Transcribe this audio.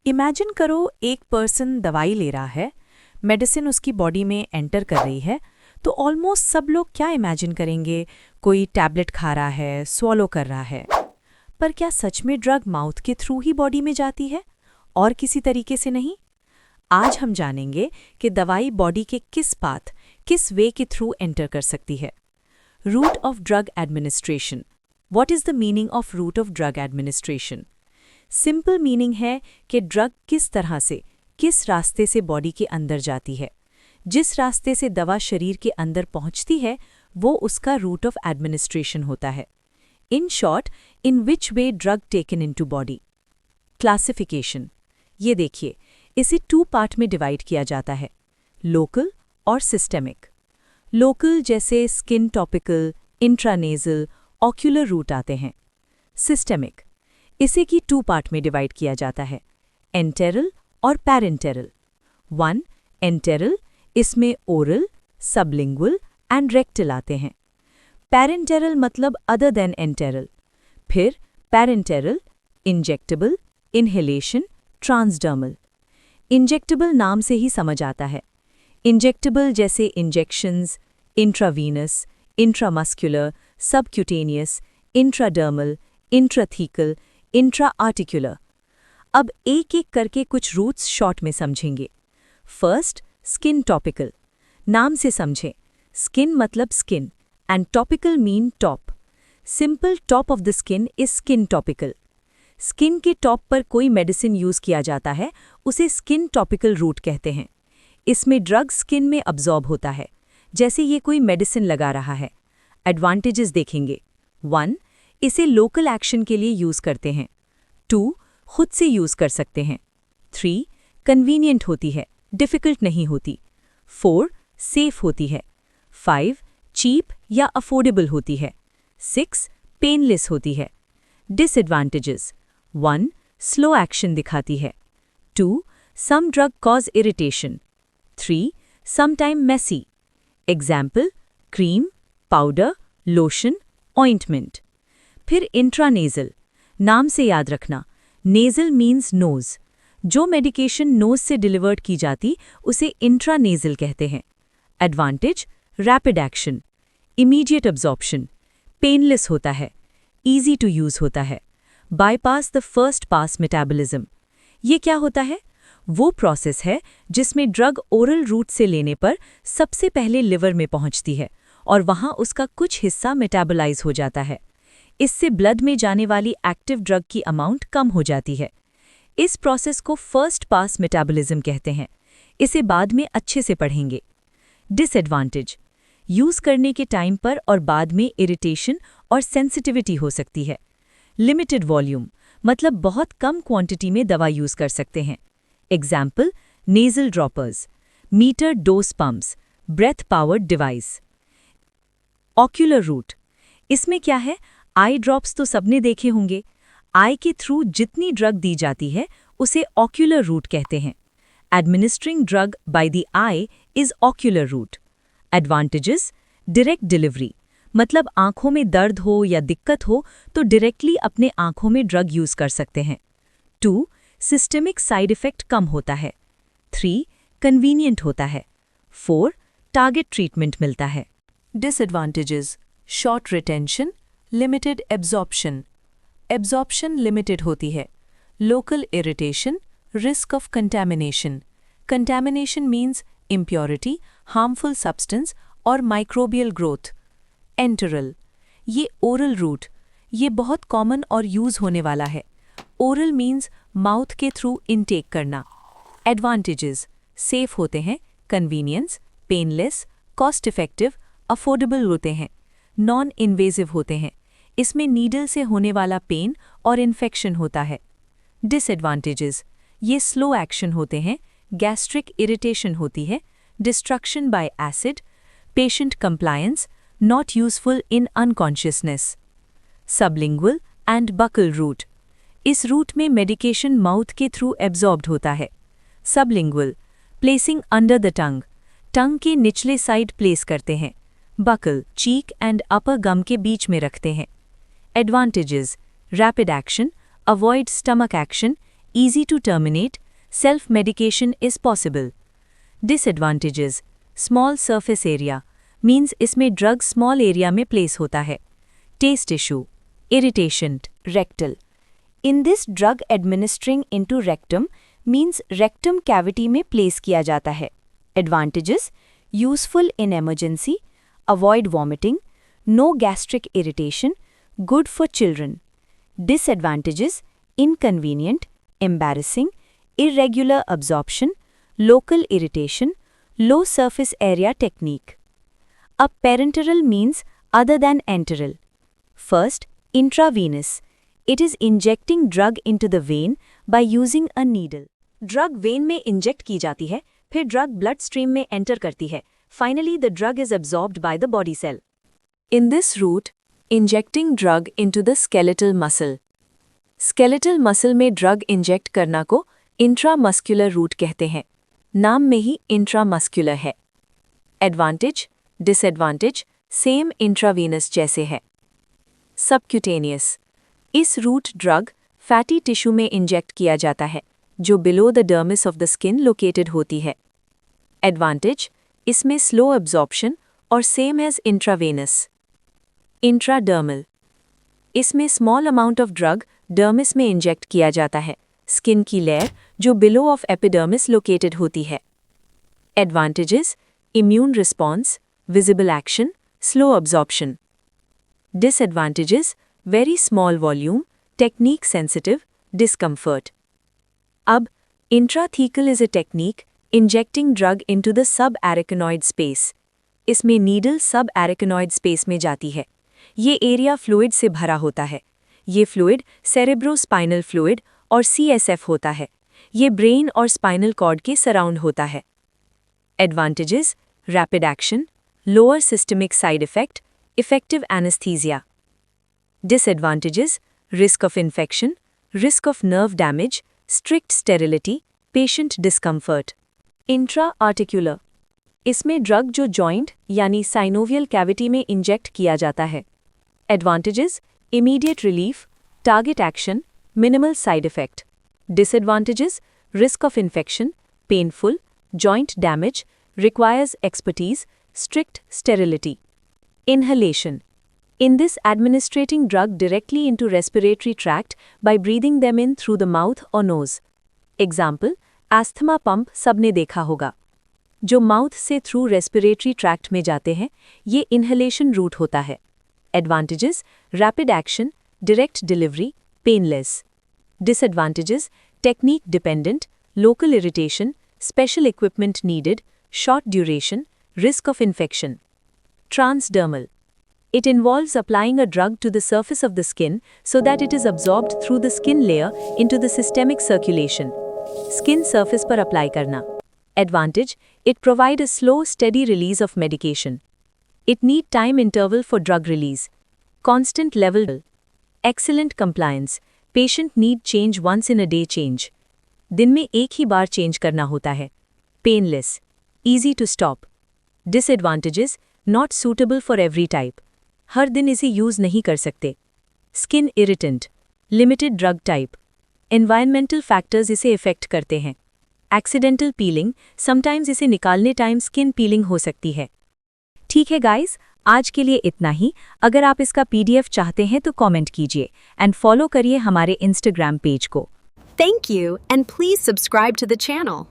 Imagine करो एक person दवाई ले रहा है, मेडिसिन उसकी बॉडी में एंटर कर रही है, तो ऑलमोस्ट सब लोग क्या इमेजिन करेंगे? कोई टैबलेट खा रहा है, स्वॉलो कर रहा है। पर क्या सच में ड्रग माउथ के थ्रू ही बॉडी में जाती है और किसी तरीके से नहीं? आज हम जानेंगे कि दवाई बॉडी के किस पाथ, किस वे के थ्रू एंटर कर सकती है। Route of drug administration. What is the meaning of route of drug administration? Simple meaning है कि ड्रग किस तरह से, किस रास्ते से बॉडी के अंदर जाती है। जिस रास्ते से दवा शरीर के अंदर पहुंचती है वो उसका रूट ऑफ एडमिनिस्ट्रेशन होता है। In short, in which way drug taken into body. Classification. ये देखिए, इसे 2 पार्ट में डिवाइड किया जाता है, लोकल और सिस्टेमिक। लोकल जैसे skin topical, intranasal, ocular route आते हैं। सिस्टेमिक इसे की 2 पार्ट में डिवाइड किया जाता है, एंटेरल और पैरेंटेरल। 1 एंटेरल, इसमें ओरल, सबलिंगुअल एंड रेक्टल आते हैं। पैरेंटेरल मतलब अदर देन एंटेरल। फिर parenteral, injectable, inhalation, transdermal. Injectable नाम से ही समझ आता है। इंजेक्टेबल जैसे injections, intravenous, intramuscular, subcutaneous, intradermal, intrathecal, intraarticular. अब एक एक करके कुछ रूट्स शॉर्ट में समझेंगे। First, skin topical. नाम से समझें, स्किन मतलब skin and topical mean top. Simple top of the skin is skin topical. Skin के टॉप पर कोई मेडिसिन यूज किया जाता है, उसे स्किन टॉपिकल रूट कहते हैं। इसमें ड्रग स्किन में अब्जॉर्ब होता है, जैसे ये कोई मेडिसिन लगा रहा है। एडवांटेजेस देखेंगे। 1 इसे लोकल एक्शन के लिए यूज करते हैं। 2 खुद से यूज कर सकते हैं। 3 कन्वीनियंट होती है, डिफिकल्ट नहीं होती। 4 सेफ होती है। 5 चीप या अफोर्डेबल होती है। 6 पेनलेस होती है। डिसएडवांटेजेस। 1 स्लो एक्शन दिखाती है। 2 some drug cause irritation. 3 sometime messy. Example cream, powder, lotion, ointment. फिर इंट्रानेजल। नाम से याद रखना, नेजल मीन्स नोज। जो मेडिकेशन नोज से डिलीवर्ड की जाती उसे इंट्रानेजल कहते हैं। Advantage, rapid action, immediate absorption, painless होता है, ईजी टू यूज होता है, bypass the first pass metabolism. ये क्या होता है? वो प्रोसेस है जिसमें ड्रग ओरल रूट से लेने पर सबसे पहले लिवर में पहुंचती है और वहां उसका कुछ हिस्सा मेटाबोलाइज हो जाता है। इससे ब्लड में जाने वाली एक्टिव ड्रग की अमाउंट कम हो जाती है। इस प्रोसेस को फर्स्ट पास मेटाबॉलिज्म कहते हैं। इसे बाद में अच्छे से पढ़ेंगे। डिसएडवांटेज, यूज करने के टाइम पर और बाद में इरिटेशन और सेंसिटिविटी हो सकती है। लिमिटेड वॉल्यूम मतलब बहुत कम क्वांटिटी में दवा यूज कर सकते हैं। Example nasal droppers, meter dose pumps, breath powered device. Ocular route, इसमें क्या है? आई ड्रॉप्स तो सबने देखे होंगे। आई के थ्रू जितनी ड्रग दी जाती है उसे ऑक्यूलर रूट कहते हैं। Administering drug by the eye is ocular route. Advantages, direct delivery मतलब आंखों में दर्द हो या दिक्कत हो तो डायरेक्टली अपने आंखों में ड्रग यूज कर सकते हैं। 2 सिस्टेमिक साइड इफेक्ट कम होता है। 3 कन्वीनियंट होता है। 4 टारगेट ट्रीटमेंट मिलता है। Disadvantages, short retention, limited absorption. Absorption limited होती है। Local irritation, risk of contamination. Contamination means impurity, harmful substance और माइक्रोबियल ग्रोथ। एंटरल, ये ओरल रूट, ये बहुत कॉमन और यूज होने वाला है। ओरल मीन्स माउथ के थ्रू इनटेक करना। एडवांटेजेस, सेफ होते हैं, convenience, painless, cost effective, affordable होते हैं, नॉन इन्वेजिव होते हैं। इसमें नीडल से होने वाला पेन और इन्फेक्शन होता है। डिसएडवांटेजेस, ये स्लो एक्शन होते हैं, गैस्ट्रिक इरिटेशन होती है, destruction by acid, patient compliance, not useful in unconsciousness. Sublingual and buccal route, इस रूट में मेडिकेशन माउथ के थ्रू एब्जॉर्ब्ड होता है। Sublingual, placing under the tongue, tongue के निचले साइड प्लेस करते हैं। बकल, चीक एंड अपर गम के बीच में रखते हैं। Advantages, rapid action, avoid stomach action, easy to terminate, self-medication is possible. Disadvantages: small surface area, means इसमें drug small area में place होता है. Taste issue, irritation, rectal. In this drug administering into rectum means rectum cavity में place किया जाता है. Advantages: useful in emergency, avoid vomiting, no gastric irritation, good for children. Disadvantages: inconvenient, embarrassing, irregular absorption, local irritation, low surface area technique. A parenteral means other than enteral. First, intravenous. It is injecting drug into the vein by using a needle. Drug vein में inject की जाती है, फिर drug blood stream में enter करती है. Finally, the drug is absorbed by the body cell. In this route, injecting drug into the skeletal muscle. Skeletal muscle में drug inject करना को intramuscular route कहते हैं. नाम में ही intramuscular है. Advantage, disadvantage, same intravenous जैसे है. Subcutaneous. इस रूट ड्रग फैटी टिश्यू में इंजेक्ट किया जाता है, जो below the dermis of the skin located होती है. एडवांटेज: इसमें स्लो एब्जॉर्प्शन और सेम एज इंट्रावेनस. इंट्राडर्मल. इसमें small amount of drug dermis में इंजेक्ट किया जाता है, स्किन की लेयर जो बिलो ऑफ एपिडर्मिस लोकेटेड होती है. Advantages: immune response, visible action, slow absorption. Disadvantages: very small volume, technique sensitive, discomfort. अब intrathecal is a technique injecting drug into the subarachnoid space. इसमें needle subarachnoid space में जाती है. ये area fluid से भरा होता है. ये फ्लूइड cerebrospinal fluid और CSF होता है. ये ब्रेन और स्पाइनल कॉर्ड के सराउंड होता है. Advantages: rapid action, lower systemic side effect, effective anesthesia. Disadvantages: risk of infection, risk of nerve damage, strict sterility, patient discomfort. Intra-articular. इसमें ड्रग जो जॉइंट यानी साइनोवियल कैविटी में इंजेक्ट किया जाता है. Advantages: immediate relief, target action, minimal side effect. Disadvantages: risk of infection, painful, joint damage, requires expertise, strict sterility. Inhalation. In this, administrating drug directly into respiratory tract by breathing them in through the mouth or nose. Example: asthma pump सबने देखा होगा. जो mouth से through respiratory tract में जाते हैं, ये inhalation root होता है. Advantages: rapid action, direct delivery, painless. Disadvantages: technique dependent, local irritation, special equipment needed, short duration, risk of infection. Transdermal. It involves applying a drug to the surface of the skin so that it is absorbed through the skin layer into the systemic circulation. Skin surface पर apply करना. Advantage: it provide a slow, steady release of medication. It need time interval for drug release. Constant level. Excellent compliance. Patient need change once in a day change. दिन में एक ही बार change करना होता है. Painless. Easy to stop. Disadvantages: not suitable for every type. हर दिन इसे use नहीं कर सकते. Skin irritant. Limited drug type. Environmental factors इसे इफेक्ट करते हैं. Accidental peeling. Sometimes इसे निकालने टाइम skin peeling हो सकती है. ठीक है गाइस, आज के लिए इतना ही. अगर आप इसका PDF चाहते हैं तो कमेंट कीजिए एंड फॉलो करिए हमारे Instagram पेज को. Thank you, and please subscribe to the channel.